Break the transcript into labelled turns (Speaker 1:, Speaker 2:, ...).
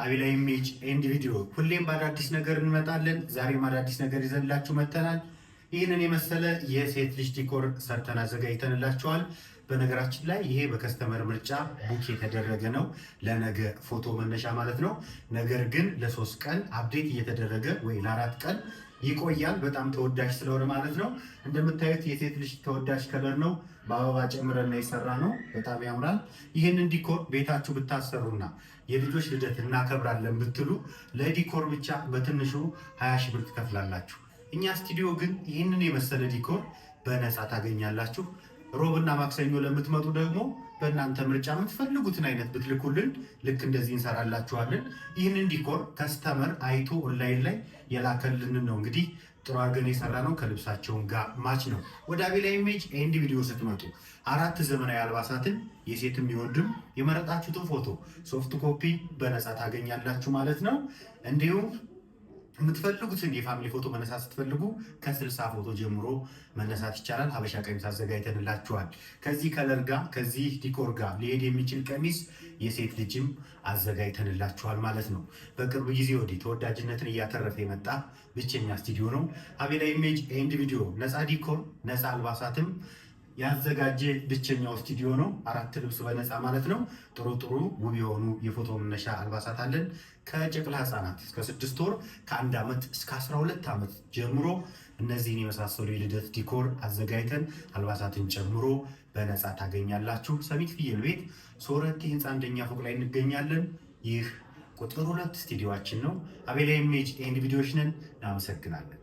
Speaker 1: አቤላ ኢሜጅ ኤንድ ቪዲዮ ሁሌም በአዳዲስ ነገር እንመጣለን። ዛሬም አዳዲስ ነገር ይዘንላችሁ መጥተናል። ይህንን የመሰለ የሴት ልጅ ዲኮር ሰርተን አዘጋጅተንላችኋል። በነገራችን ላይ ይሄ በከስተመር ምርጫ ቡክ የተደረገ ነው፣ ለነገ ፎቶ መነሻ ማለት ነው። ነገር ግን ለ3 ቀን አፕዴት እየተደረገ ወይ ለ4 ቀን ይቆያል። በጣም ተወዳጅ ስለሆነ ማለት ነው። እንደምታዩት የሴት ልጅ ተወዳጅ ከለር ነው። በአበባ ጨምረና የሰራ ነው። በጣም ያምራል። ይህንን ዲኮር ቤታችሁ ብታሰሩና የልጆች ልደት እናከብራለን ብትሉ ለዲኮር ብቻ በትንሹ 20 ሺህ ብር ትከፍላላችሁ። እኛ ስቱዲዮ ግን ይህንን የመሰለ ዲኮር በነፃ ታገኛላችሁ። ሮብና ማክሰኞ ለምትመጡ ደግሞ በእናንተ ምርጫ የምትፈልጉትን አይነት ብትልኩልን ልክ እንደዚህ እንሰራላችኋለን። ይህንን ዲኮር ከስተመር አይቶ ኦንላይን ላይ የላከልንን ነው እንግዲህ ጥሩ አድርገን የሰራ ነው። ከልብሳቸውን ጋር ማች ነው። ወደ አቤላ ኢሜጅ ኤንድ ቪዲዮ ስትመጡ 4 ዘመናዊ አልባሳትን የሴትም የወንድም የመረጣችሁትን ፎቶ ሶፍት ኮፒ በነፃ ታገኛላችሁ ማለት ነው። እንዲሁም የምትፈልጉትን የፋሚሊ ፎቶ መነሳት ስትፈልጉ ከ60 ፎቶ ጀምሮ መነሳት ይቻላል። ሀበሻ ቀሚስ አዘጋጅተንላችኋል። ከዚህ ከለር ጋር ከዚህ ዲኮር ጋር ሊሄድ የሚችል ቀሚስ የሴት ልጅም አዘጋጅተንላችኋል ማለት ነው። በቅርብ ጊዜ ወዲህ ተወዳጅነትን እያተረፈ የመጣ ብቸኛ ስቱዲዮ ነው አቤላ ኢሜጅ ኤንድ ቪዲዮ። ነፃ ዲኮር ነፃ አልባሳትም ያዘጋጀ ብቸኛው ስቱዲዮ ነው። 4 ልብስ በነፃ ማለት ነው። ጥሩ ጥሩ ውብ የሆኑ የፎቶ መነሻ አልባሳት አለን። ከጨቅላ ህፃናት እስከ 6 ወር ከ1 ዓመት እስከ 12 ዓመት ጀምሮ እነዚህን የመሳሰሉ የልደት ዲኮር አዘጋጅተን አልባሳትን ጨምሮ በነፃ ታገኛላችሁ። ሰሚት ፍየል ቤት ሶረቲ ህንፃ 1ኛ ፎቅ ላይ እንገኛለን። ይህ ቁጥር 2 ስቱዲዮአችን ነው። አቤላ ኢሜጅ ኤንድ ቪዲዮዎች ነን። እናመሰግናለን።